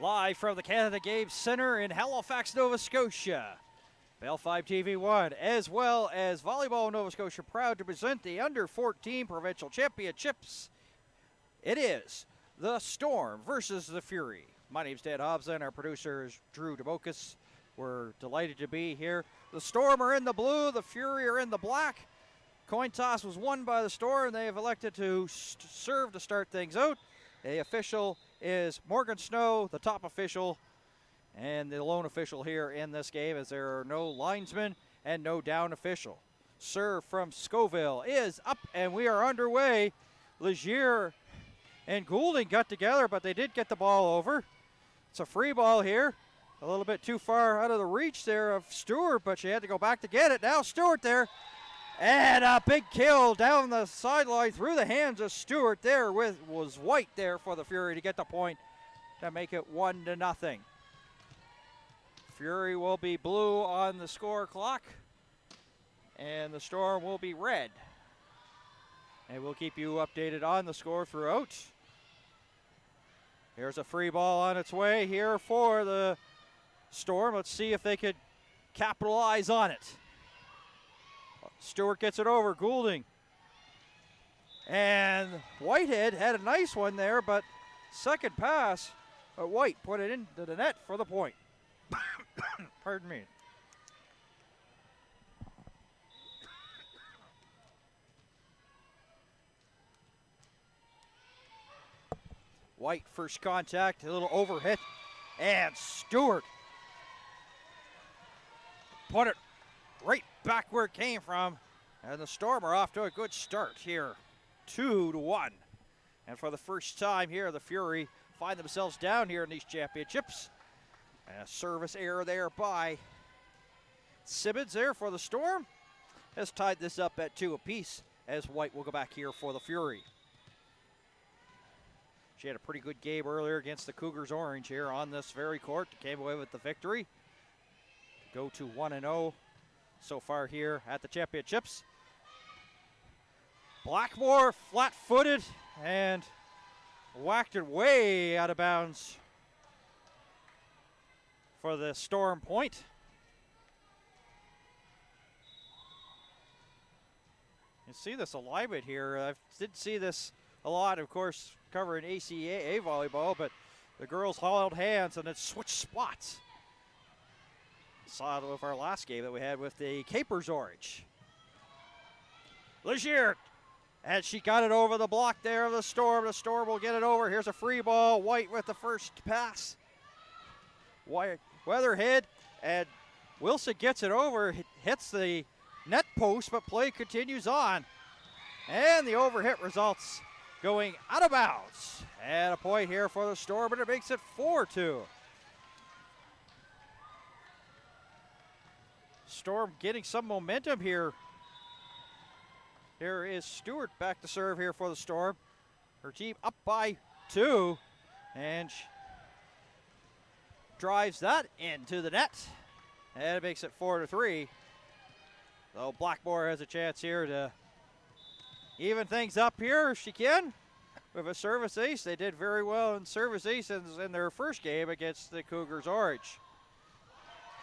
Live from the Canada Games Centre in Halifax, Nova Scotia. Bell 5 TV1, as well as Volleyball Nova Scotia, proud to present the Under-14 Provincial Championships. It is the Storm versus the Fury. My name's Dan Hobson. Our producer is Drew DeBocas. We're delighted to be here. The Storm are in the blue, the Fury are in the black. Coin toss was won by the Storm. They have elected to serve to start things out. The official is Morgan Snow, the top official, and the lone official here in this game, as there are no linesmen and no down official. Serve from Scoville is up, and we are underway. Legier and Goulding got together, but they did get the ball over. It's a free ball here. A little bit too far out of the reach there of Stewart, but she had to go back to get it. Now Stewart there. And a big kill down the sideline through the hands of Stewart. There was White there for the Fury to get the point to make it 1-0. Fury will be blue on the score clock, and the Storm will be red. And we'll keep you updated on the score throughout. Here's a free ball on its way here for the Storm. Let's see if they could capitalize on it. Stewart gets it over, Goulding. And Whitehead had a nice one there, but second pass, White put it into the net for the point. Pardon me. White first contact, a little overhit, and Stewart put it right back where it came from, and the Storm are off to a good start here, 2-1. And for the first time here, the Fury find themselves down here in these championships. And a service error there by Simmons there for the Storm has tied this up at 2 apiece, as White will go back here for the Fury. She had a pretty good game earlier against the Cougars Orange here on this very court. Came away with the victory. Go to 1-0 so far here at the championships. Blackmore flat-footed and whacked it way out of bounds for the Storm point. You see this alignment here. I didn't see this a lot, of course, covering ACAA volleyball, but the girls held hands and it switched spots. Saw it with our last game that we had with the Capers Orange. Legier, and she got it over the block there of the Storm. The Storm will get it over. Here's a free ball. White with the first pass. White, Weatherhead, and Wilson gets it over. Hits the net post, but play continues on. And the overhit results going out of bounds. And a point here for the Storm, and it makes it 4-2. Storm getting some momentum here. Here is Stewart back to serve here for the Storm. Her team up by 2, and drives that into the net, and it makes it 4-3. So Blackmore has a chance here to even things up here if she can with a service ace. They did very well in service aces in their first game against the Cougars Orange.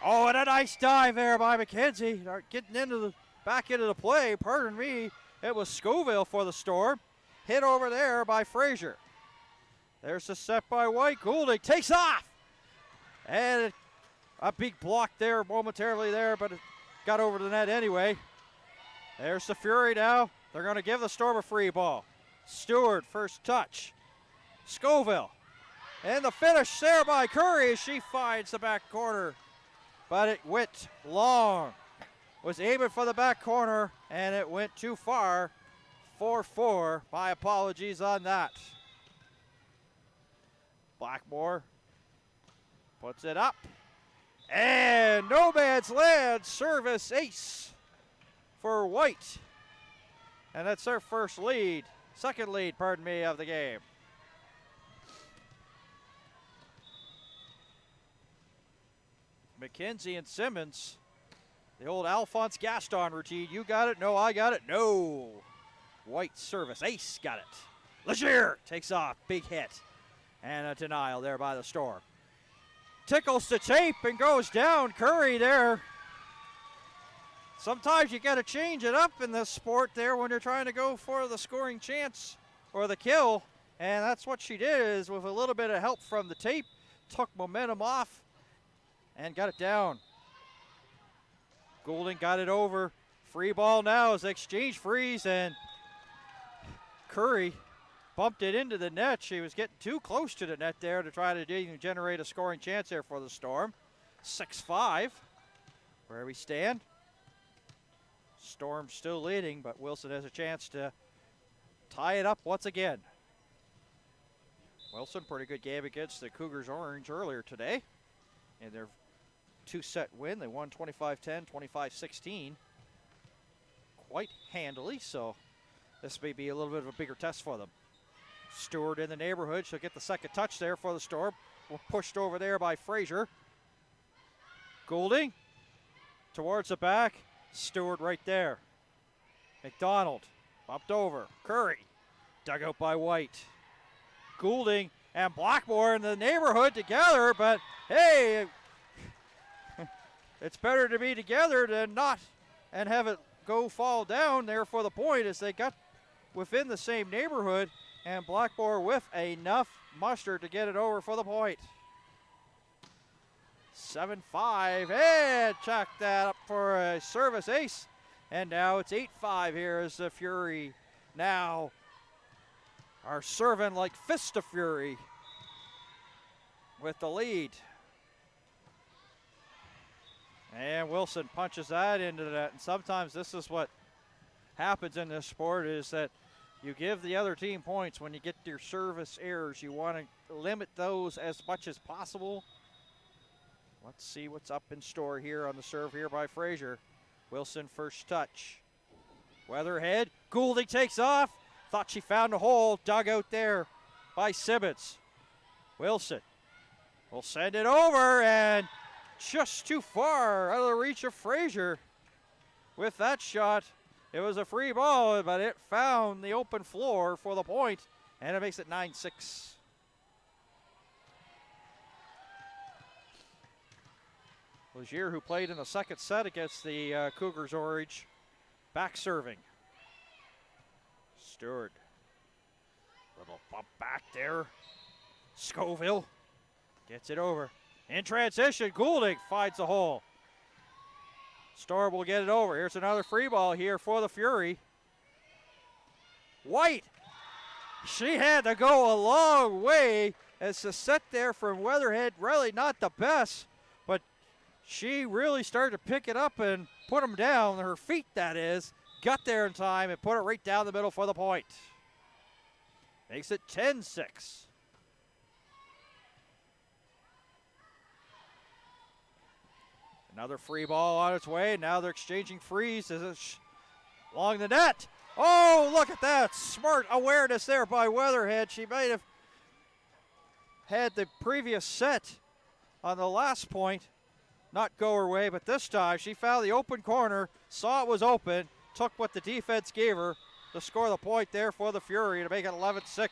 Oh, and a nice dive there by McKenzie. Getting back into the play, pardon me. It was Scoville for the Storm. Hit over there by Fraser. There's the set by White. Goulding takes off. And a big block there momentarily there, but it got over the net anyway. There's the Fury now. They're going to give the Storm a free ball. Stewart, first touch. Scoville. And the finish there by Curry as she finds the back corner. But it went long. Was aiming for the back corner, and it went too far. 4-4. My apologies on that. Blackmore puts it up. And no man's land, service ace for White. And that's their second lead, pardon me, of the game. McKenzie and Simmons, the old Alphonse Gaston routine. You got it, no, I got it, no. White service, ace got it. Legier takes off, big hit. And a denial there by the Storm. tickles the tape and goes down. Curry there. Sometimes you got to change it up in this sport there when you're trying to go for the scoring chance or the kill. And that's what she did, is with a little bit of help from the tape, took momentum off and got it down. Goulding got it over. Free ball now as exchange freeze, and Curry bumped it into the net. She was getting too close to the net there to try to generate a scoring chance there for the Storm. 6-5, where we stand. Storm still leading, but Wilson has a chance to tie it up once again. Wilson, pretty good game against the Cougars Orange earlier today in their two-set win. They won 25-10, 25-16 quite handily, so this may be a little bit of a bigger test for them. Stewart in the neighborhood. She'll get the second touch there for the Storm. Pushed over there by Fraser. Goulding towards the back. Stewart right there. McDonald bumped over. Curry dug out by White. Goulding and Blackmore in the neighborhood together, but hey, it's better to be together than not and have it fall down there for the point, as they got within the same neighborhood, and Blackmore with enough mustard to get it over for the point. 7-5, and check that up for a service ace, and now it's 8-5 here as the Fury now are serving like Fist of Fury with the lead. And Wilson punches that into that. And sometimes this is what happens in this sport, is that you give the other team points when you get your service errors. You want to limit those as much as possible. Let's see what's up in store here on the serve here by Fraser. Wilson first touch. Weatherhead. Goulding takes off. Thought she found a hole. Dug out there by Simmons. Wilson will send it over, and just too far out of the reach of Fraser with that shot. It was a free ball, but it found the open floor for the point, and it makes it 9-6. Legier, who played in the second set against the Cougars Orange, back serving. Stewart, little bump back there. Scoville gets it over. In transition, Goulding finds the hole. Storm will get it over. Here's another free ball here for the Fury. White, she had to go a long way as the set there from Weatherhead, really not the best, but she really started to pick it up and put them down. Her feet, that is, got there in time and put it right down the middle for the point. Makes it 10-6. Another free ball on its way. Now they're exchanging frees as it's along the net. Oh, look at that. Smart awareness there by Weatherhead. She might have had the previous set on the last point not go her way, but this time she found the open corner, saw it was open, took what the defense gave her to score the point there for the Fury to make it 11-6.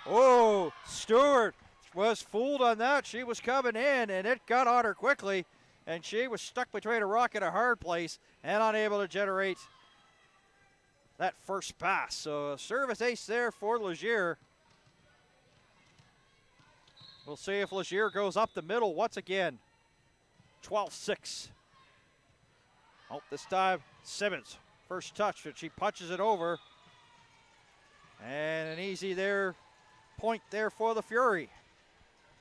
Oh, Stewart was fooled on that. She was coming in, and it got on her quickly, and she was stuck between a rock and a hard place and unable to generate that first pass. So a service ace there for Legier. We'll see if Legier goes up the middle once again. 12-6. Oh, this time Simmons, first touch, but she punches it over. And an easy there, point there for the Fury.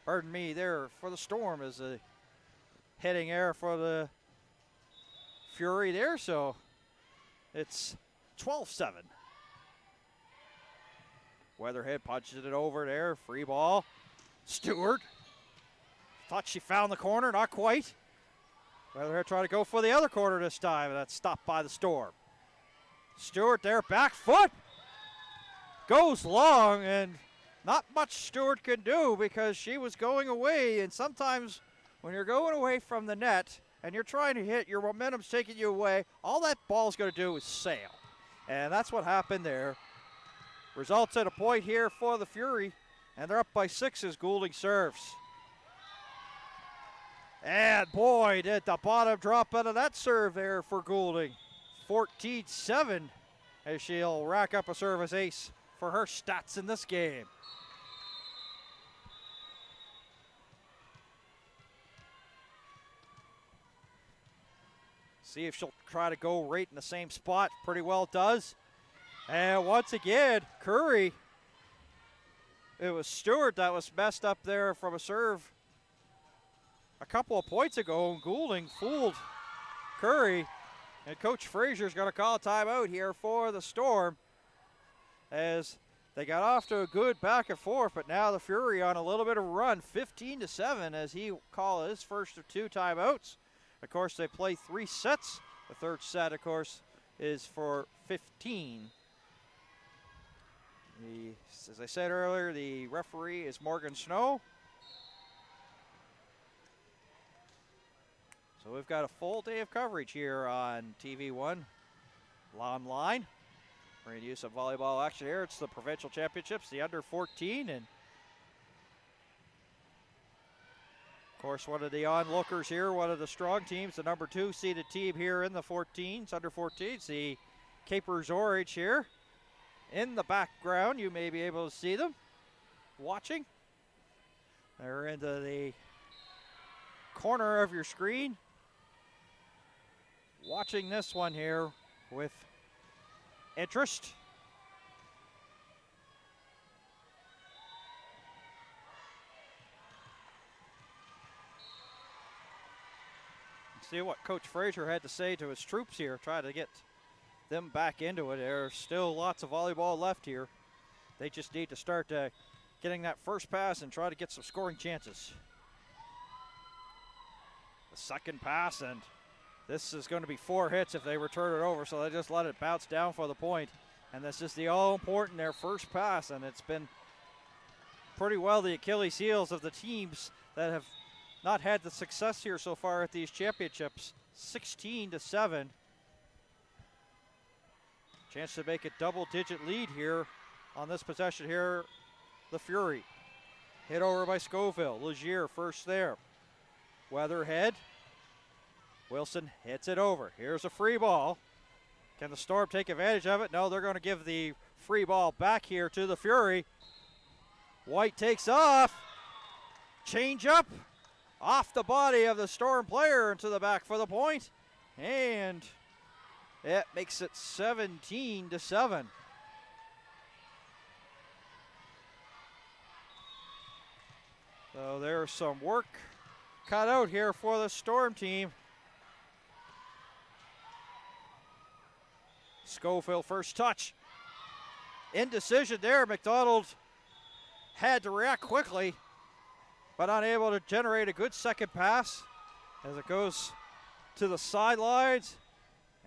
Pardon me, there for the Storm is a heading error for the Fury there, so it's 12-7. Weatherhead punches it over there, free ball. Stewart thought she found the corner, not quite. Weatherhead tried to go for the other corner this time, and that's stopped by the Storm. Stewart there, back foot, goes long, and not much Stewart can do because she was going away, and sometimes when you're going away from the net and you're trying to hit, your momentum's taking you away, all that ball's going to do is sail. And that's what happened there. Results at a point here for the Fury, and they're up by 6 as Goulding serves. And boy, did the bottom drop out of that serve there for Goulding. 14-7 as she'll rack up a service ace for her stats in this game. See if she'll try to go right in the same spot. Pretty well does. And once again, Curry. It was Stewart that was messed up there from a serve a couple of points ago. And Goulding fooled Curry. And Coach Fraser's going to call a timeout here for the Storm as they got off to a good back and forth, but now the Fury on a little bit of a run, 15-7 as he called his first of 2 timeouts. Of course, they play 3 sets. The third set, of course, is for 15. As I said earlier, the referee is Morgan Snow. So we've got a full day of coverage here on TV1 online. We're going to use some volleyball action here. It's the Provincial Championships, the under 14, and of course, one of the onlookers here, one of the strong teams, the number 2 seeded team here in the 14s, under 14s, the Capers Orange here. In the background, you may be able to see them watching. They're into the corner of your screen. Watching this one here with interest. See what Coach Fraser had to say to his troops here, try to get them back into it. There's still lots of volleyball left here. They just need to start getting that first pass and try to get some scoring chances. The second pass, and this is going to be 4 hits if they return it over, so they just let it bounce down for the point. And this is the all-important, their first pass, and it's been pretty well the Achilles heels of the teams that have not had the success here so far at these championships. 16-7. Chance to make a double-digit lead here on this possession here. The Fury. Hit over by Scoville. Legier first there. Weatherhead. Wilson hits it over. Here's a free ball. Can the Storm take advantage of it? No, they're going to give the free ball back here to the Fury. White takes off. Change up. Off the body of the Storm player into the back for the point. And it makes it 17-7. So there's some work cut out here for the Storm team. Schofield first touch. Indecision there. McDonald had to react quickly, but unable to generate a good second pass as it goes to the sidelines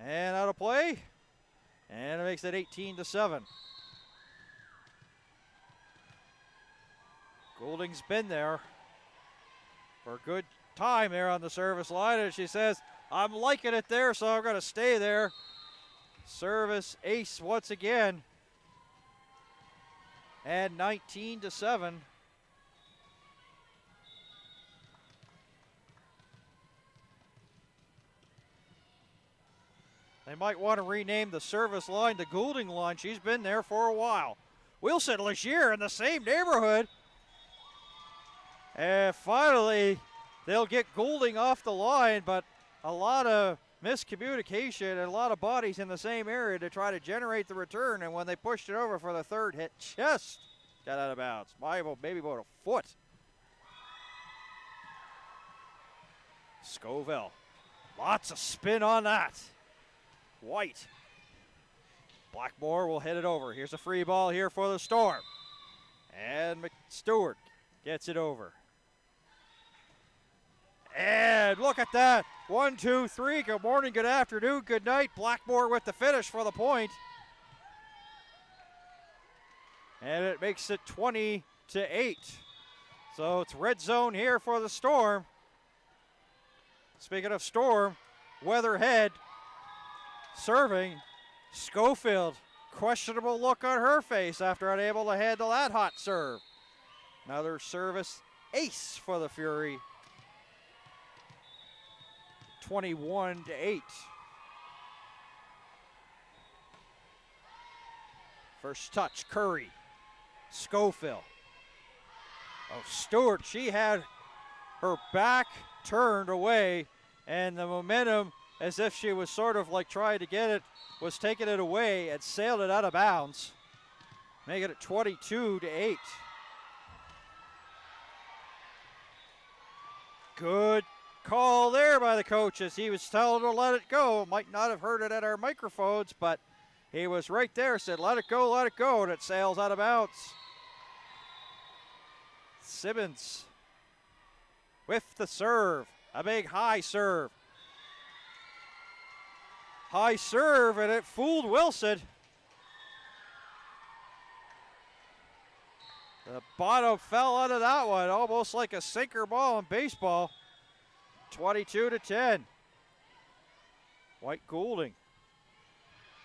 and out of play. And it makes it 18-7. Goulding's been there for a good time there on the service line, and she says, I'm liking it there, so I'm going to stay there. Service ace once again. And 19-7. They might want to rename the service line the Goulding line. She's been there for a while. Wilson Legier in the same neighborhood. And finally, they'll get Goulding off the line, but a lot of miscommunication and a lot of bodies in the same area to try to generate the return. And when they pushed it over for the third hit, just got out of bounds. Maybe about a foot. Scoville. Lots of spin on that. White. Blackmore will hit it over. Here's a free ball here for the Storm. And Stewart gets it over. And look at that. 1, 2, 3. Good morning, good afternoon, good night. Blackmore with the finish for the point. And it makes it 20-8. So it's red zone here for the Storm. Speaking of Storm, Weatherhead serving. Schofield, questionable look on her face after unable to handle that hot serve. Another service ace for the Fury. 21-8. First touch, Curry. Schofield. Oh, Stewart, she had her back turned away, and the momentum, as if she was sort of like trying to get it, was taking it away and sailed it out of bounds, making it 22-8. Good call there by the coach as he was telling her to let it go. Might not have heard it at our microphones, but he was right there, said let it go, and it sails out of bounds. Simmons with the serve, a big high serve. High serve, and it fooled Wilson. The bottom fell out of that one, almost like a sinker ball in baseball. 22-10. White Goulding.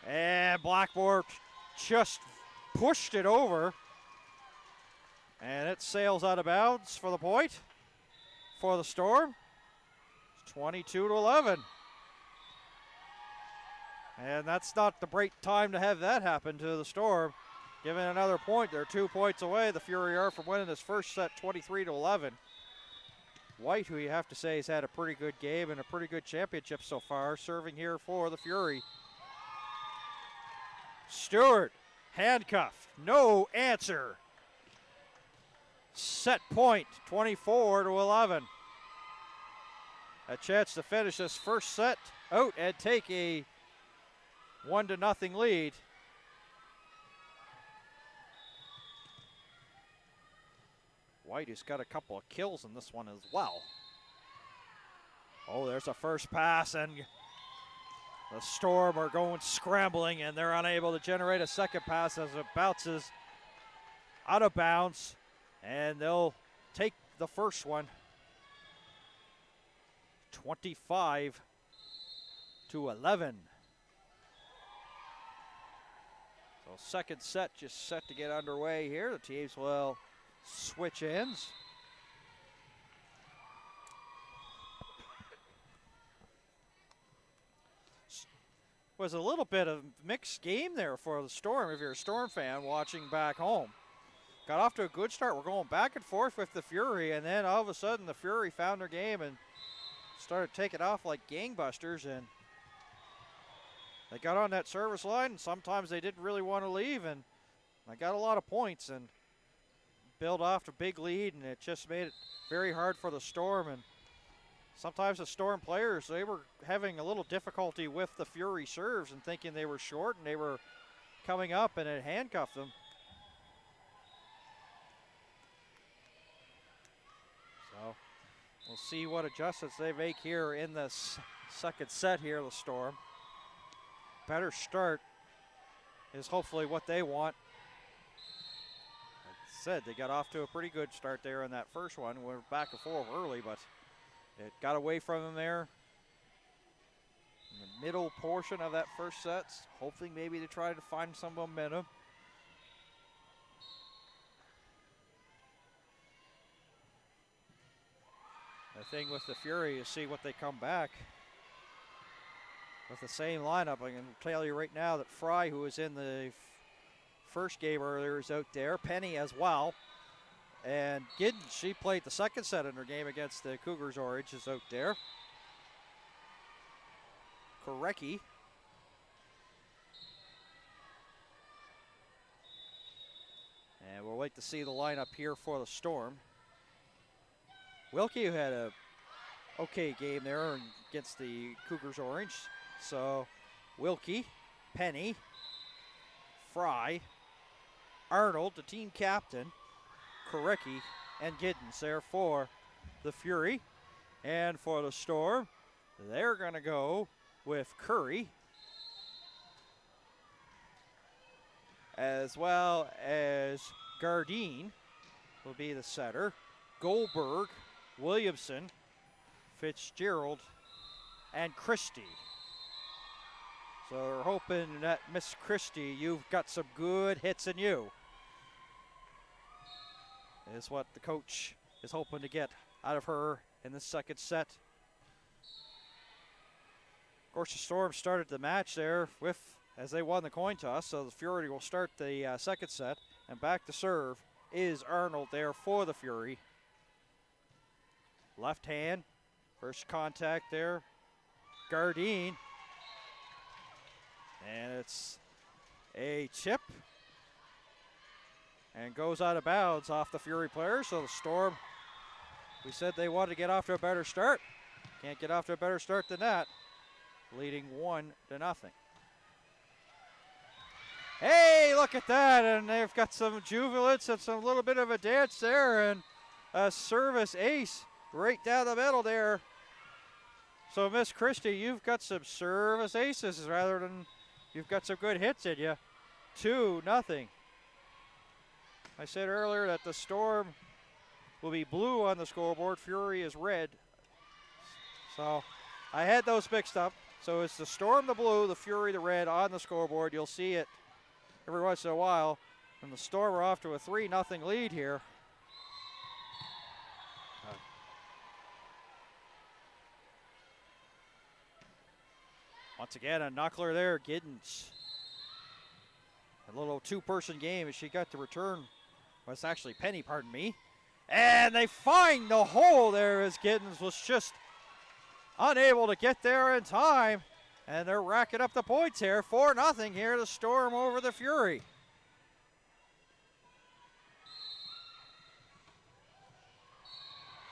And Blackmore just pushed it over. And it sails out of bounds for the point for the Storm. 22-11. And that's not the great time to have that happen to the Storm. Given another point, they're 2 points away. The Fury are from winning this first set 23-11. White, who you have to say has had a pretty good game and a pretty good championship so far, serving here for the Fury. Stewart, handcuffed, no answer. Set point, 24-11. A chance to finish this first set out and take a 1-0 lead. White has got a couple of kills in this one as well. Oh, there's a first pass, and the Storm are going scrambling, and they're unable to generate a second pass as it bounces out of bounds, and they'll take the first one. 25-11. So second set just set to get underway here. The teams will switch ends. Was a little bit of mixed game there for the Storm if you're a Storm fan watching back home. Got off to a good start. We're going back and forth with the Fury, and then all of a sudden the Fury found their game and started taking off like gangbusters, and they got on that service line, and sometimes they didn't really want to leave, and they got a lot of points and built off a big lead, and it just made it very hard for the Storm. And sometimes the Storm players, they were having a little difficulty with the Fury serves and thinking they were short and they were coming up, and it handcuffed them. So we'll see what adjustments they make here in this second set here, the Storm. Better start is hopefully what they want. Like I said, they got off to a pretty good start there in that first one. We're back and forth early, but it got away from them there in the middle portion of that first set, hoping maybe to try to find some momentum. The thing with the Fury is see what they come back with the same lineup. I can tell you right now that Fry, who was in the first game earlier, is out there. Penny as well. And Giddens, she played the second set in her game against the Cougars Orange, is out there. Korecki. And we'll wait to see the lineup here for the Storm. Wilkie, who had a okay game there against the Cougars Orange. So Wilkie, Penny, Fry, Arnold, the team captain, Korecki, and Giddens there for the Fury. And for the Storm, they're going to go with Curry, as well as Gardine will be the setter. Goldberg, Williamson, Fitzgerald, and Christie. So we're hoping that Miss Christie, you've got some good hits in you, is what the coach is hoping to get out of her in the second set. course, the Storm started the match there as they won the coin toss, so the Fury will start the second set. And back to serve is Arnold there for the Fury. Left hand, first contact there, Gardine. And it's a chip. And goes out of bounds off the Fury player, so the Storm, we said they wanted to get off to a better start. Can't get off to a better start than that. Leading 1-0. Hey, look at that, and they've got some jubilance and some little bit of a dance there, and a service ace right down the middle there. So, Miss Christie, you've got some service aces rather than you've got some good hits in you. 2-0. I said earlier that the Storm will be blue on the scoreboard. Fury is red. So I had those mixed up. So it's the Storm the blue, the Fury the red on the scoreboard. You'll see it every once in a while. And the Storm are off to a 3-0 lead here. Once again, a knuckler there, Giddens. A little two-person game as she got to return. Well, it's actually Penny, pardon me. And they find the hole there as Giddens was just unable to get there in time. And they're racking up the points here. 4-0 here to Storm over the Fury.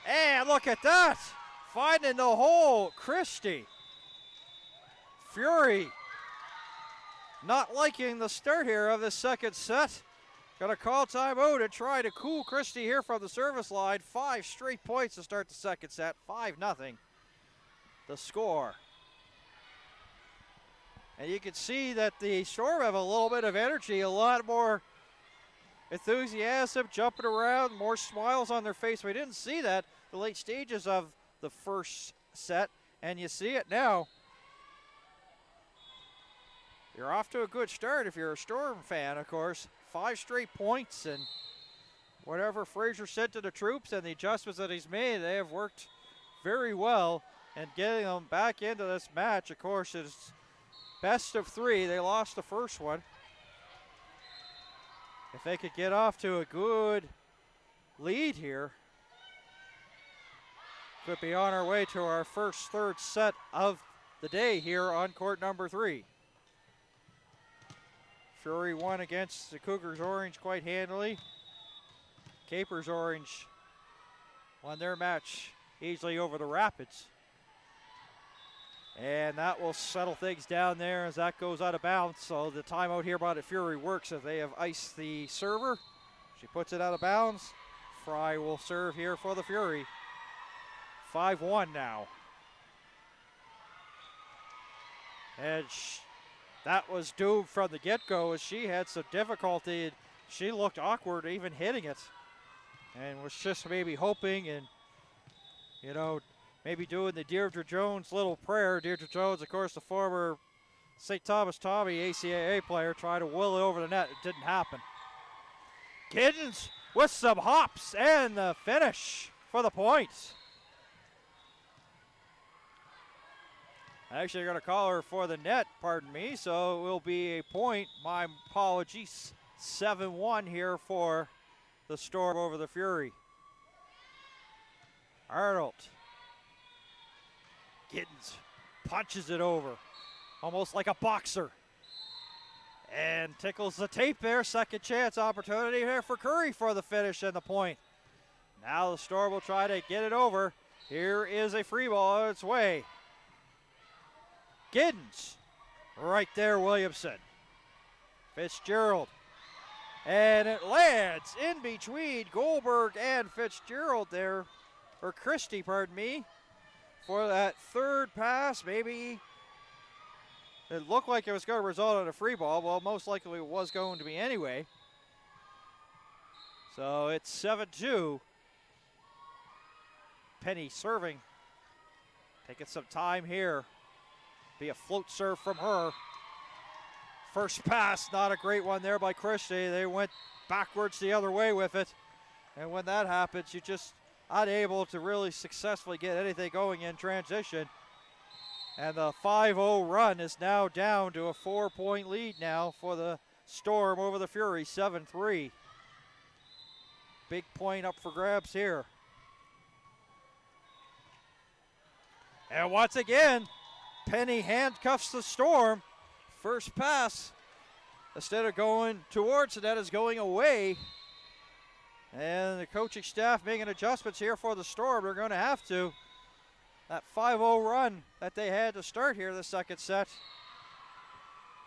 And look at that. Finding the hole, Christie. Fury not liking the start here of the second set. Gonna call timeout and try to cool Christie here from the service line. 5 straight points to start the second set. 5-0 the score. And you can see that the Storm have a little bit of energy, a lot more enthusiasm, jumping around, more smiles on their face. We didn't see that the late stages of the first set, and you see it now. You're off to a good start if you're a Storm fan, of course. 5 straight points, and whatever Fraser said to the troops and the adjustments that he's made, they have worked very well. And getting them back into this match, of course, is best of 3. They lost the first one. If they could get off to a good lead here, could be on our way to our first third set of the day here on court number 3. Fury won against the Cougars Orange quite handily. Capers Orange won their match easily over the Rapids. And that will settle things down there as that goes out of bounds. So the timeout here by the Fury works as they have iced the server. She puts it out of bounds. Fry will serve here for the Fury. 5-1 now. And that was doomed from the get-go as she had some difficulty. She looked awkward even hitting it. And was just maybe hoping and, you know, maybe doing the Deirdre Jones little prayer. Deirdre Jones, of course, the former St. Thomas Tommy ACAA player, tried to will it over the net. It didn't happen. Giddens with some hops and the finish for the points. Actually, they're going to call her for the net, pardon me, so it will be a point. My apologies. 7-1 here for the Storm over the Fury. Arnold. Giddens punches it over, almost like a boxer. And tickles the tape there. Second chance opportunity here for Curry for the finish and the point. Now the Storm will try to get it over. Here is a free ball on its way. Giddens, right there, Williamson. Fitzgerald. And it lands in between Goldberg and Fitzgerald there, or Christie, pardon me, for that third pass. Maybe it looked like it was going to result in a free ball. Well, most likely it was going to be anyway. So it's 7-2. Penny serving. Taking some time here. Be a float serve from her. First pass, not a great one there by Christie. They went backwards the other way with it. And when that happens, you're just unable to really successfully get anything going in transition. And the 5-0 run is now down to a 4-point lead now for the Storm over the Fury, 7-3. Big point up for grabs here. And once again, Penny handcuffs the Storm. First pass, instead of going towards the net, is going away. And the coaching staff making adjustments here for the Storm. They're going to have to. That 5-0 run that they had to start here the second set,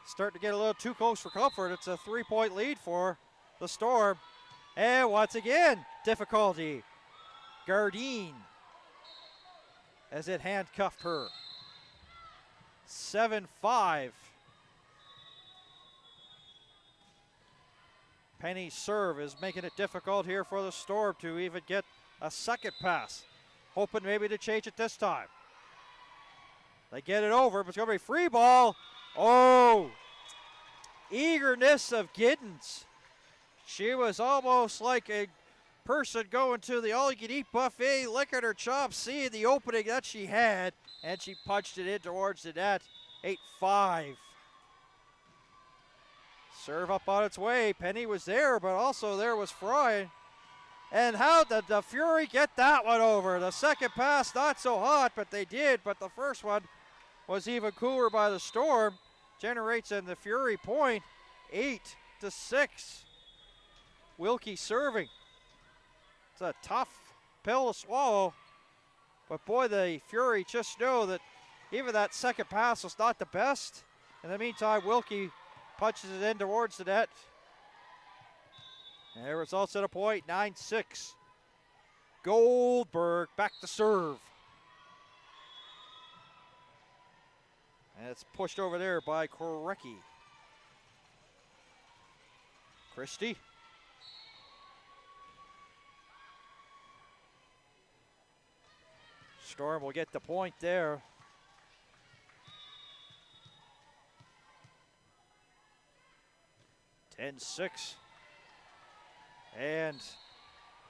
starting to get a little too close for comfort. It's a 3-point lead for the Storm. And once again, difficulty. Gardine, as it handcuffed her. 7-5. Penny's serve is making it difficult here for the Storm to even get a second pass. Hoping maybe to change it this time. They get it over, but it's going to be free ball. Oh, eagerness of Giddens. She was almost like a person going to the all-you-can-eat buffet, licking her chops, seeing the opening that she had, and she punched it in towards the net. 8-5. Serve up on its way. Penny was there, but also there was Fry. And how did the Fury get that one over? The second pass, not so hot, but they did. But the first one was even cooler by the Storm. Generates in the Fury point, 8-6. Wilkie serving. It's a tough pill to swallow. But boy, the Fury just know that even that second pass was not the best. In the meantime, Wilkie punches it in towards the net. And it results in a point, 9-6. Goldberg back to serve. And it's pushed over there by Korecki. Christie. Storm will get the point there. (10-6). And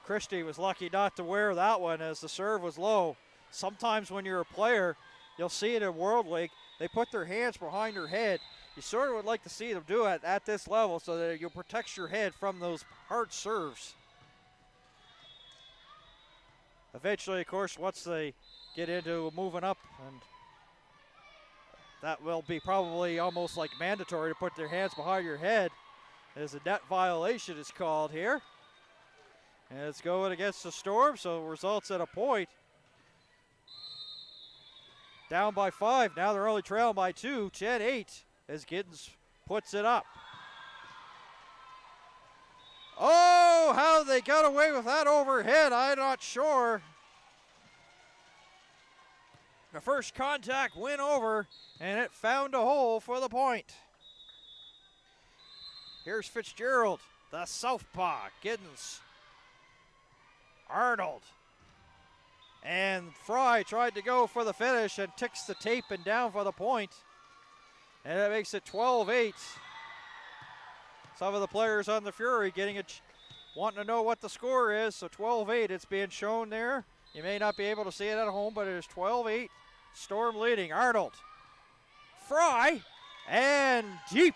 Christie was lucky not to wear that one as the serve was low. Sometimes when you're a player, you'll see it in World League, they put their hands behind their head. You sort of would like to see them do it at this level so that you'll protect your head from those hard serves. Eventually, of course, once they get into moving up, and that will be probably almost like mandatory to put their hands behind your head, as a net violation is called here. And it's going against the Storm, so it results in a point. Down by 5. Now they're only trailing by 2. 10-8 as Giddens puts it up. Oh, how they got away with that overhead, I'm not sure. The first contact went over, and it found a hole for the point. Here's Fitzgerald, the southpaw. Giddens. Arnold. And Fry tried to go for the finish and ticks the tape and down for the point. And it makes it 12-8. Some of the players on the Fury wanting to know what the score is. So 12-8, it's being shown there. You may not be able to see it at home, but it is 12-8. Storm leading. Arnold. Fry. And deep.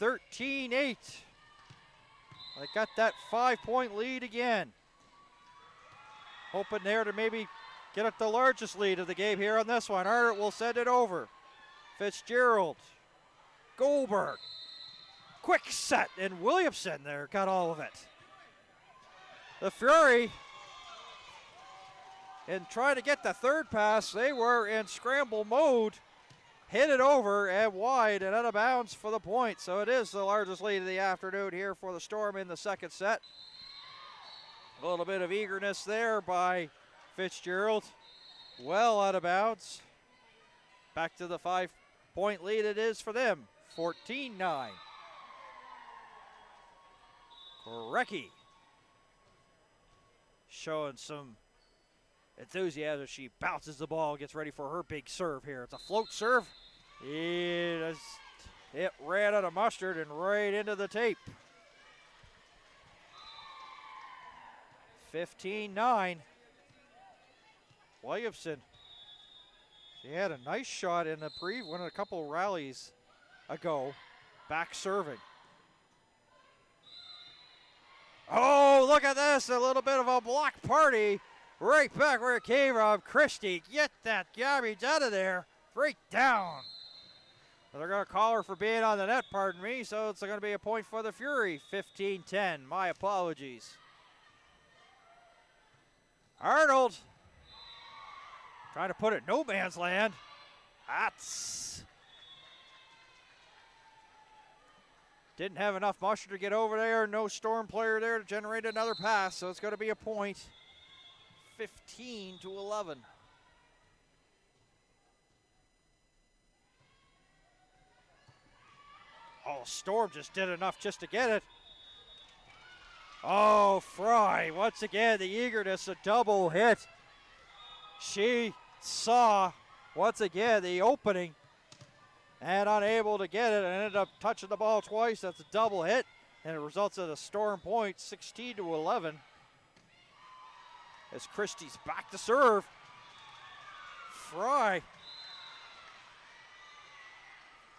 13-8. They got that 5-point lead again. Hoping there to maybe get up the largest lead of the game here on this one. Arnold will send it over. Fitzgerald. Goldberg. Quick set, and Williamson there got all of it. The Fury, in trying to get the third pass, they were in scramble mode. Hit it over and wide and out of bounds for the point. So it is the largest lead of the afternoon here for the Storm in the second set. A little bit of eagerness there by Fitzgerald. Well out of bounds. Back to the 5-point lead it is for them. 14-9. Korecki showing some enthusiasm. She bounces the ball, gets ready for her big serve here. It's a float serve. It ran out of mustard and right into the tape. 15-9. Williamson. She had a nice shot in the one a couple rallies ago, back serving. Oh, look at this, a little bit of a block party right back where it came from. Christie, get that garbage out of there, right down. They're going to call her for being on the net, pardon me, so it's going to be a point for the Fury. 15-10, my apologies. Arnold trying to put it no man's land. That's didn't have enough muster to get over there. No Storm player there to generate another pass, so it's going to be a point. 15-11. Oh, Storm just did enough just to get it. Oh, Fry, once again, the eagerness, a double hit. She saw, once again, the opening and unable to get it and ended up touching the ball twice. That's a double hit, and it results in a Storm point, 16-11. As Christie's back to serve. Fry.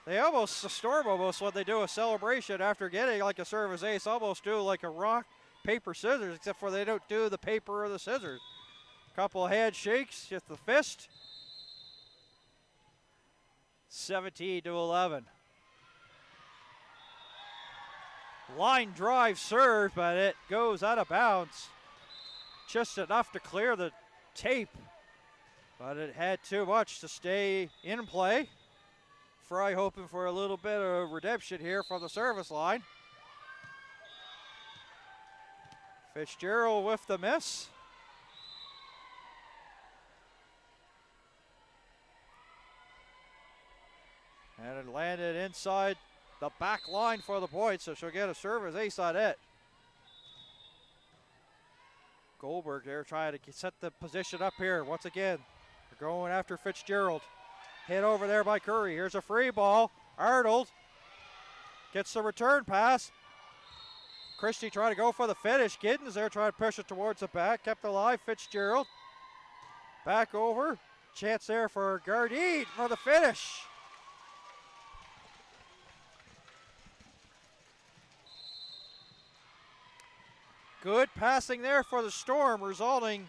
The Storm almost, when they do a celebration after getting like a service ace, almost do like a rock, paper, scissors, except for they don't do the paper or the scissors. Couple of handshakes, just the fist. 17-11. Line drive serve, but it goes out of bounds. Just enough to clear the tape, but it had too much to stay in play. Fry hoping for a little bit of redemption here from the service line. Fitzgerald with the miss. And it landed inside the back line for the point, so she'll get a service ace on it. Goldberg there trying to set the position up here. Once again, they're going after Fitzgerald. Hit over there by Curry. Here's a free ball. Arnold gets the return pass. Christie trying to go for the finish. Giddens there trying to push it towards the back. Kept alive. Fitzgerald. Back over. Chance there for Gardine for the finish. Good passing there for the Storm, resulting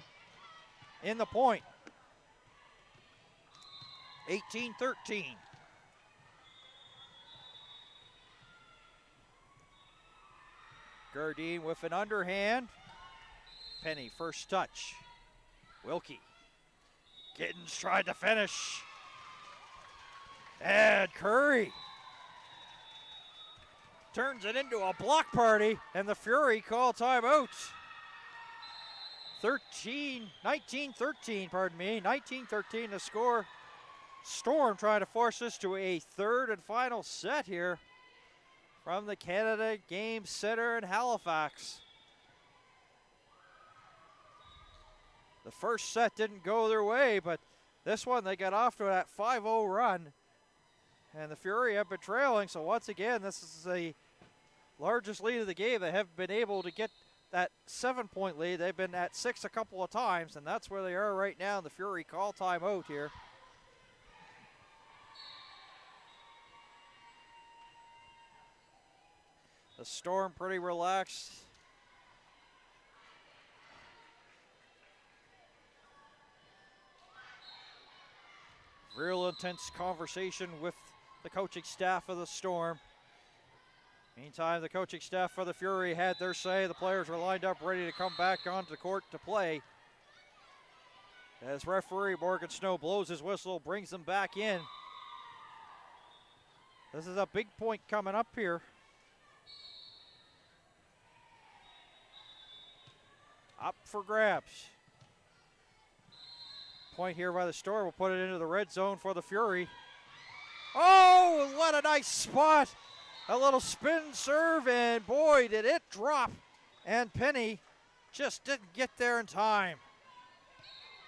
in the point. 18-13. Gardine with an underhand. Penny first touch. Wilkie. Giddens tried to finish. And Curry turns it into a block party, and the Fury call timeout. 19-13, pardon me. 19-13 to score. Storm trying to force this to a third and final set here from the Canada Game Center in Halifax. The first set didn't go their way, but this one they got off to that 5-0 run, and the Fury have been trailing. So once again, this is the largest lead of the game. They haven't been able to get that 7-point lead. They've been at 6 a couple of times, and that's where they are right now. The Fury call timeout here. The Storm pretty relaxed. Real intense conversation with the coaching staff of the Storm. Meantime, the coaching staff for the Fury had their say. The players were lined up ready to come back onto the court to play. As referee Morgan Snow blows his whistle, brings them back in. This is a big point coming up here. Up for grabs. Point here by the Storm will put it into the red zone for the Fury. Oh, what a nice spot. A little spin serve, and boy, did it drop. And Penny just didn't get there in time.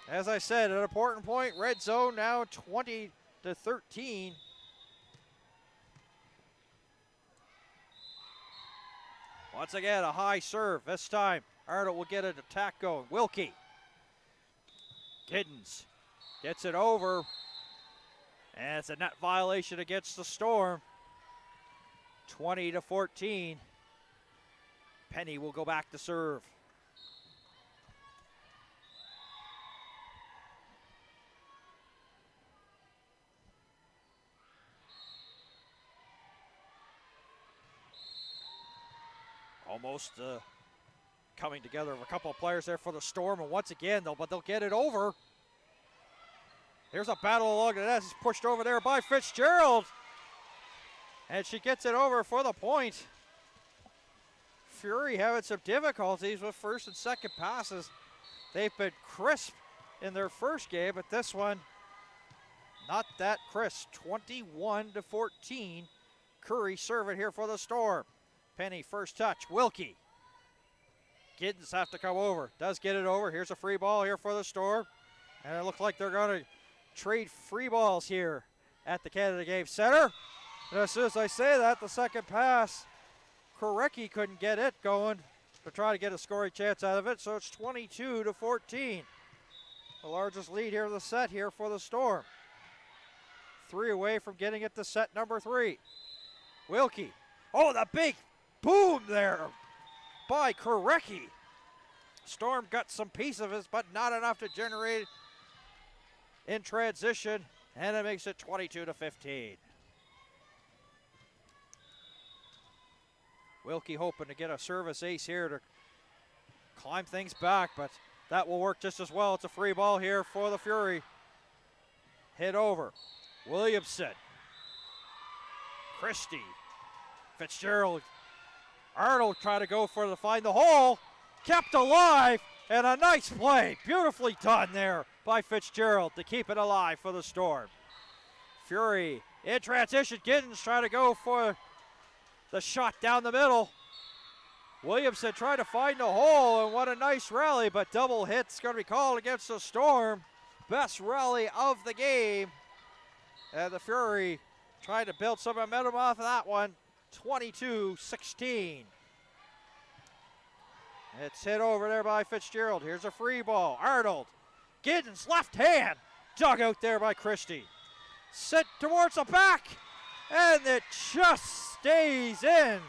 As I said, an important point. Red zone now 20-13. Once again, a high serve. This time, Arnold will get an attack going. Wilkie Giddens gets it over, and it's a net violation against the Storm. 20-14. Penny will go back to serve. Almost coming together of a couple of players there for the Storm, and once again, they'll get it over. Here's a battle along the net. It's pushed over there by Fitzgerald, and she gets it over for the point. Fury having some difficulties with first and second passes. They've been crisp in their first game, but this one, not that crisp. 21-14. Curry serving here for the Storm. Penny first touch, Wilkie. Giddens have to come over. Does get it over. Here's a free ball here for the Storm. And it looks like they're going to trade free balls here at the Canada Game Center. And as soon as I say that, the second pass, Korecki couldn't get it going to try to get a scoring chance out of it. So it's 22-14. The largest lead here of the set here for the Storm. 3 away from getting it to set number 3. Wilkie. Oh, the big boom there by Korecki. Storm got some piece of it, but not enough to generate in transition, and it makes it 22-15. Wilkie hoping to get a service ace here to climb things back, but that will work just as well. It's a free ball here for the Fury. Hit over. Williamson. Christie. Fitzgerald. Arnold trying to go for find the hole. Kept alive, and a nice play. Beautifully done there by Fitzgerald to keep it alive for the Storm. Fury in transition. Giddens trying to go for the shot down the middle. Williamson trying to find the hole, and what a nice rally, but double hit's going to be called against the Storm. Best rally of the game. And the Fury trying to build some momentum off of that one. 22-16. It's hit over there by Fitzgerald. Here's a free ball. Arnold. Giddens, left hand. Dug out there by Christie. Sent towards the back. And it just stays in.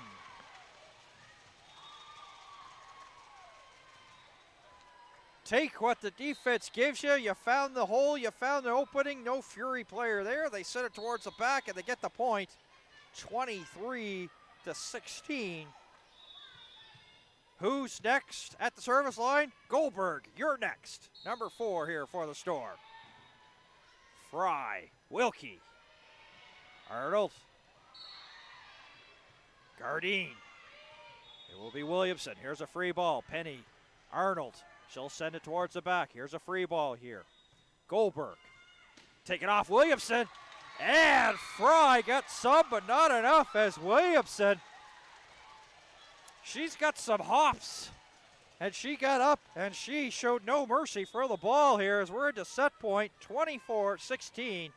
Take what the defense gives you. You found the hole. You found the opening. No Fury player there. They sent it towards the back, and they get the point. 23-16. Who's next at the service line? Goldberg, you're next. Number 4 here for the Storm. Fry, Wilkie, Arnold, Gardine. It will be Williamson. Here's a free ball. Penny, Arnold. She'll send it towards the back. Here's a free ball here. Goldberg. Take it off Williamson. And Fry got some, but not enough as Williamson. She's got some hops. And she got up, and she showed no mercy for the ball here as we're into set point, 24-16.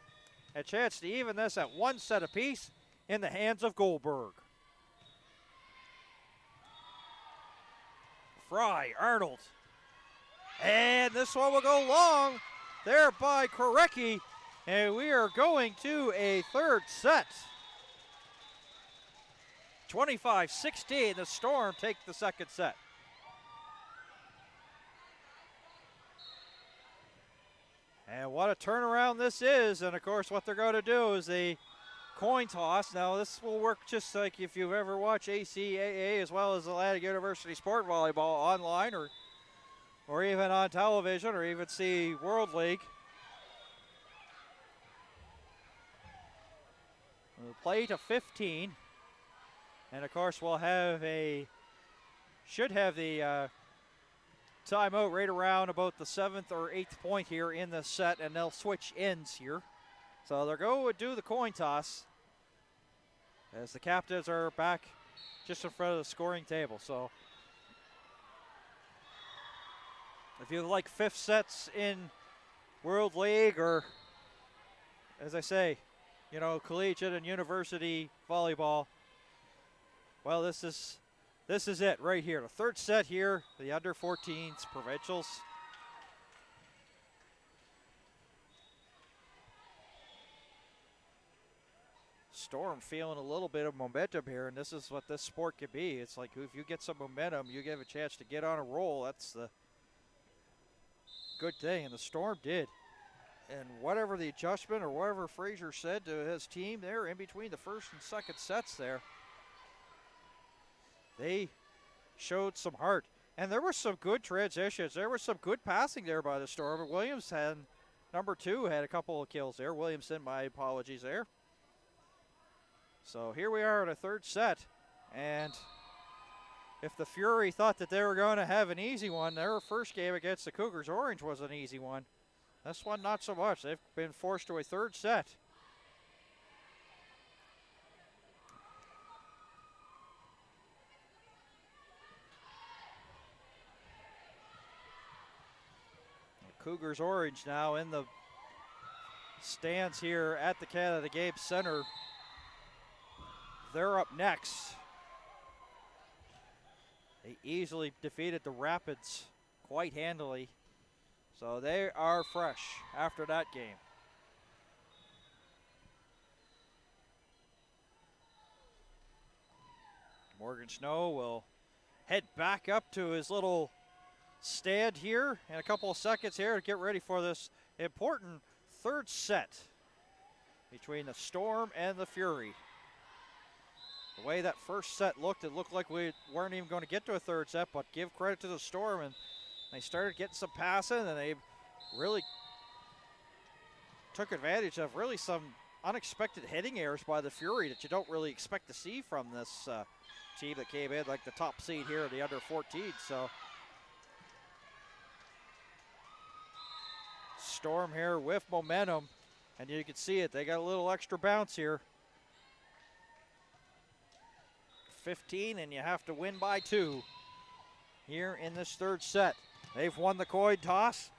A chance to even this at 1 set apiece in the hands of Goldberg. Fry, Arnold. And this one will go long there by Korecki. And we are going to a third set. 25-16, the Storm take the second set. And what a turnaround this is. And of course what they're going to do is the coin toss. Now this will work just like if you've ever watched ACAA as well as Atlantic University Sport Volleyball online or even on television or even see World League. We'll play to 15. And of course we'll have should have the timeout right around about the 7th or 8th point here in the set, and they'll switch ends here. So they're going to do the coin toss as the captains are back just in front of the scoring table. So if you like 5th sets in World League or, as I say, you know, collegiate and university volleyball, well, this is it right here. The third set here, the under 14s, Provincials. Storm feeling a little bit of momentum here, and this is what this sport can be. It's like if you get some momentum, you have a chance to get on a roll. That's the good thing, and the Storm did. And whatever the adjustment or whatever Fraser said to his team there in between the first and second sets there, they showed some heart. And there were some good transitions. There was some good passing there by the Storm. Williams had, number 2, had a couple of kills there. Williamson, my apologies there. So here we are in a third set. And if the Fury thought that they were going to have an easy one, their first game against the Cougars Orange was an easy one. This one, not so much. They've been forced to a third set. Cougars Orange now in the stands here at the Canada Games Center. They're up next. They easily defeated the Rapids quite handily. So they are fresh after that game. Morgan Snow will head back up to his little stand here in a couple of seconds here to get ready for this important third set between the Storm and the Fury. The way that first set looked, it looked like we weren't even going to get to a third set, but give credit to the Storm, and they started getting some passing, and they really took advantage of really some unexpected hitting errors by the Fury that you don't really expect to see from this team that came in like the top seed here in the under 14. So Storm here with momentum, and you can see it. They got a little extra bounce here. 15, and you have to win by 2 here in this third set. They've won the coin toss.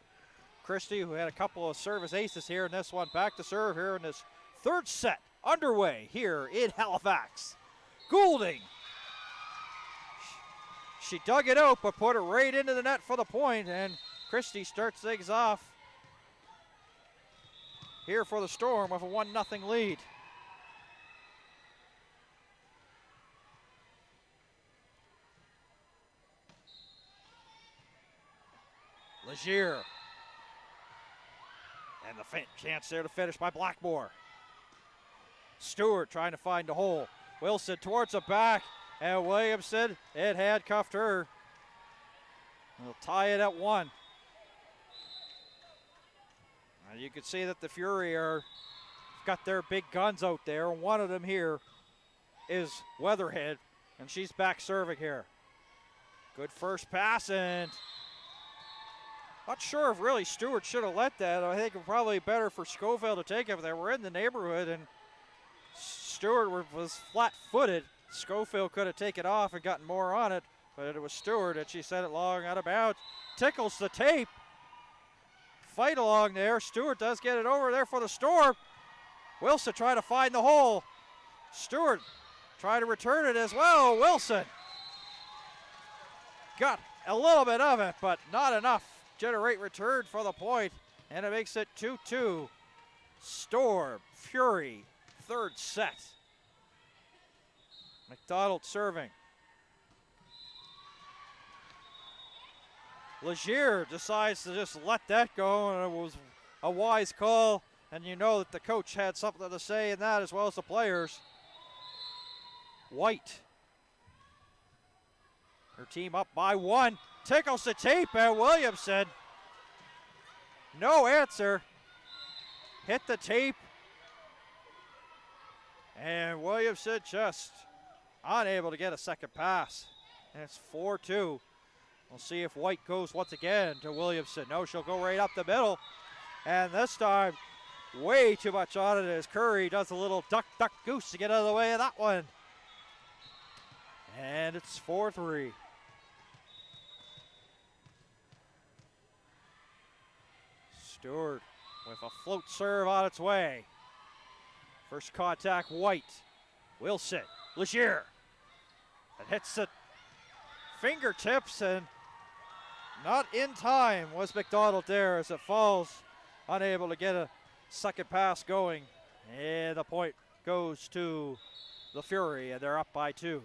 Christie, who had a couple of service aces here in this one, back to serve here in this third set underway here in Halifax. Goulding. She dug it out, but put it right into the net for the point, and Christie starts things off here for the Storm with a 1-0 lead. Legier. And the chance there to finish by Blackmore. Stewart trying to find the hole. Wilson towards the back, and Williamson, it handcuffed her. We'll tie it at 1. Now you can see that the Fury got their big guns out there. One of them here is Weatherhead, and she's back serving here. Good first pass, and not sure if really Stewart should have let that. I think it was probably better for Schofield to take it, but they were in the neighborhood, and Stewart was flat-footed. Schofield could have taken it off and gotten more on it, but it was Stewart, and she sent it long out of bounds. Tickles the tape. Fight along there. Stewart does get it over there for the Storm. Wilson trying to find the hole. Stewart trying to return it as well. Wilson got a little bit of it, but not enough. Generate return for the point, and it makes it 2-2. Storm, Fury, third set. McDonald serving. Legier decides to just let that go, and it was a wise call, and you know that the coach had something to say in that as well as the players. White. Her team up by 1. Tickles the tape, and Williamson, no answer. Hit the tape, and Williamson just unable to get a second pass. And it's 4-2. We'll see if White goes once again to Williamson. No, she'll go right up the middle. And this time, way too much on it as Curry does a little duck, duck, goose to get out of the way of that one. And it's 4-3. Stewart with a float serve on its way. First contact, White. Wilson, Legier. It hits the fingertips, and not in time was McDonald there as it falls. Unable to get a second pass going. And the point goes to the Fury, and they're up by 2.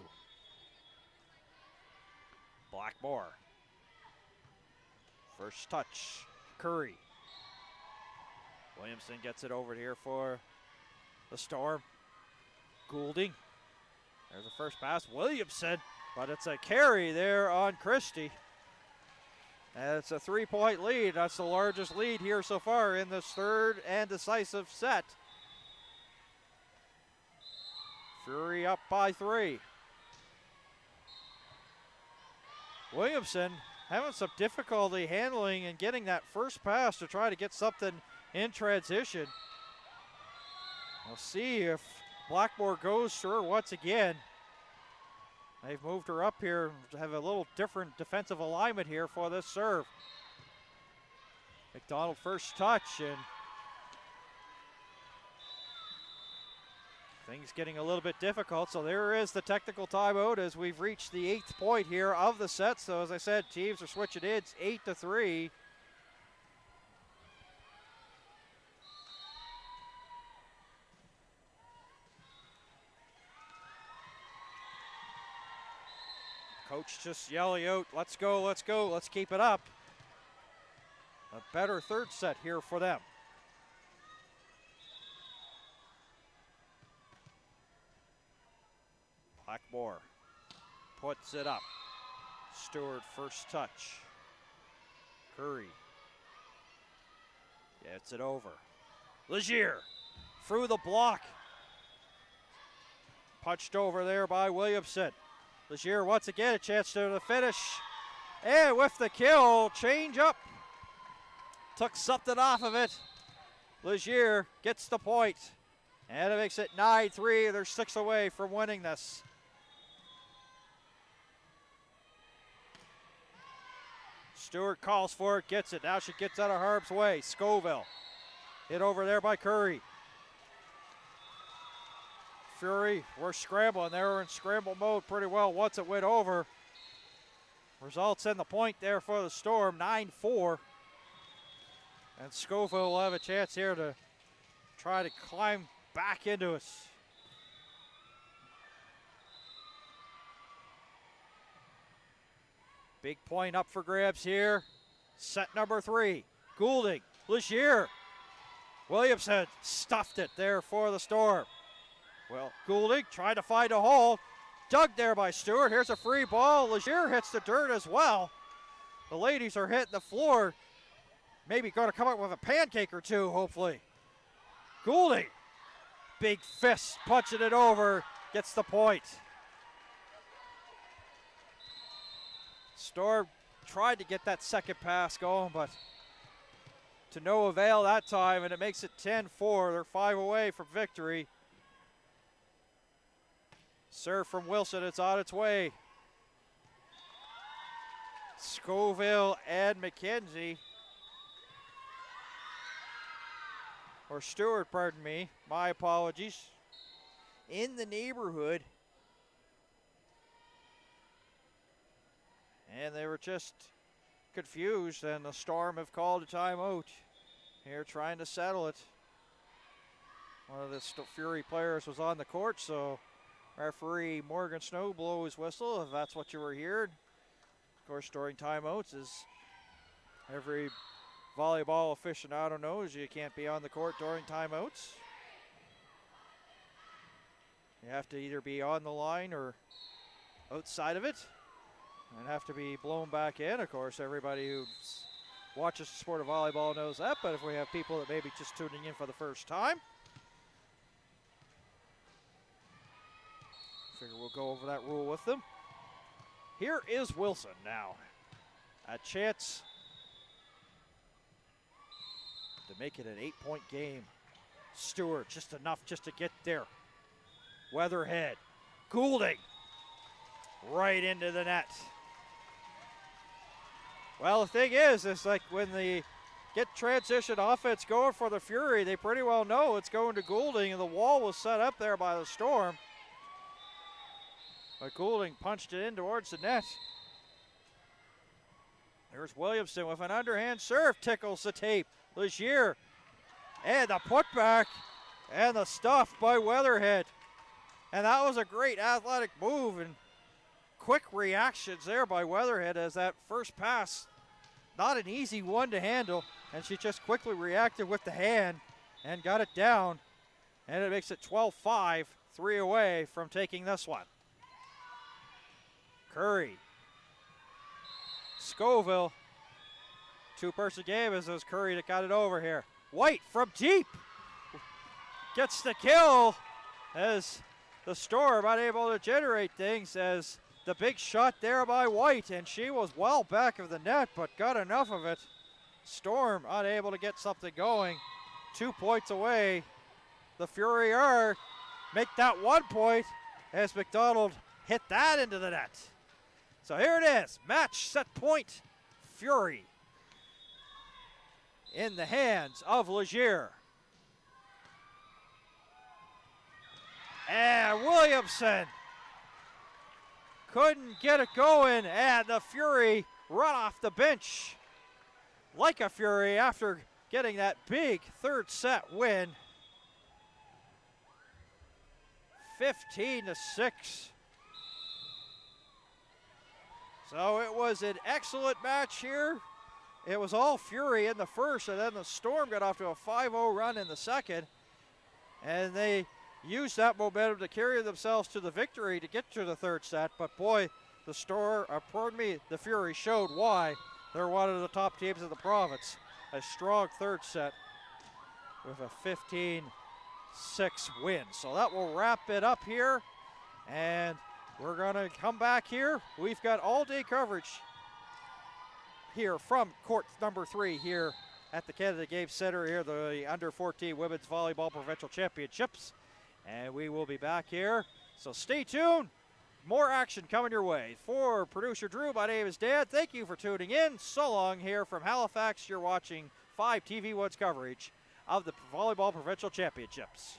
Blackmore. First touch, Curry. Williamson gets it over here for the Storm. Goulding. There's the first pass, Williamson, but it's a carry there on Christie. And it's a 3-point lead. That's the largest lead here so far in this third and decisive set. Fury up by 3. Williamson having some difficulty handling and getting that first pass to try to get something in transition. We'll see if Blackmore goes to her once again. They've moved her up here to have a little different defensive alignment here for this serve. McDonald first touch, and things getting a little bit difficult. So there is the technical timeout as we've reached the 8th point here of the set. So as I said, teams are switching in. It's 8-3. Coach just yelling out, let's go, let's go, let's keep it up. A better third set here for them. Blackmore puts it up. Stewart first touch. Curry gets it over. Legier through the block. Punched over there by Williamson. Legier once again a chance to the finish. And with the kill, change up. Took something off of it. Legier gets the point. And it makes it 9-3. They're 6 away from winning this. Stewart calls for it, gets it. Now she gets out of harm's way. Scoville hit over there by Curry. Fury were scrambling. They were in scramble mode pretty well once it went over. Results in the point there for the Storm, 9-4. And Scoville will have a chance here to try to climb back into it. Big point up for grabs here. Set number 3. Goulding, Legier. Williamson stuffed it there for the Storm. Well, Goulding trying to find a hole. Dug there by Stewart. Here's a free ball. Legier hits the dirt as well. The ladies are hitting the floor. Maybe going to come up with a pancake or two, hopefully. Goulding, big fist, punching it over, gets the point. Storm tried to get that second pass going, but to no avail that time, and it makes it 10-4. They're 5 away from victory. Serve from Wilson, it's on its way. Scoville and McKenzie. Or Stewart, pardon me. My apologies. In the neighborhood. And they were just confused, and the Storm have called a timeout. Here trying to settle it. One of the Fury players was on the court, so referee Morgan Snow blow his whistle if that's what you were hearing. Of course, during timeouts, as every volleyball aficionado knows, you can't be on the court during timeouts. You have to either be on the line or outside of it and have to be blown back in. Of course, everybody who watches the sport of volleyball knows that, but if we have people that may be just tuning in for the first time, figure we'll go over that rule with them. Here is Wilson now. A chance to make it an 8-point game. Stewart just enough just to get there. Weatherhead. Goulding. Right into the net. Well, the thing is, it's like when they get transition offense going for the Fury, they pretty well know it's going to Goulding, and the wall was set up there by the Storm. But Goulding punched it in towards the net. There's Williamson with an underhand serve, tickles the tape. Legier, and the putback And the stuff by Weatherhead. And that was a great athletic move and quick reactions there by Weatherhead, as that first pass, not an easy one to handle, and she just quickly reacted with the hand and got it down. And it makes it 12-5, 3 away from taking this one. Curry. Scoville. Two-person game as it was Curry that got it over here. White from deep gets the kill as the Storm unable to generate things, as the big shot there by White, and she was well back of the net but got enough of it. Storm unable to get something going. 2 points away. The Fury are make that 1 point as McDonald hit that into the net. So here it is, match set point, Fury in the hands of Legier. And Williamson couldn't get it going, and the Fury run off the bench like a Fury after getting that big third set win. 15-6. So it was an excellent match here. It was all Fury in the first, and then the Storm got off to a 5-0 run in the second. And they used that momentum to carry themselves to the victory to get to the third set. But boy, the Fury showed why they're one of the top teams in the province. A strong third set with a 15-6 win. So that will wrap it up here. And we're going to come back here. We've got all-day coverage here from court number 3 here at the Canada Game Center here, the Under-14 Women's Volleyball Provincial Championships. And we will be back here. So stay tuned. More action coming your way. For producer Drew, my name is Dan. Thank you for tuning in. So long here from Halifax. You're watching 5 TV1's coverage of the Volleyball Provincial Championships.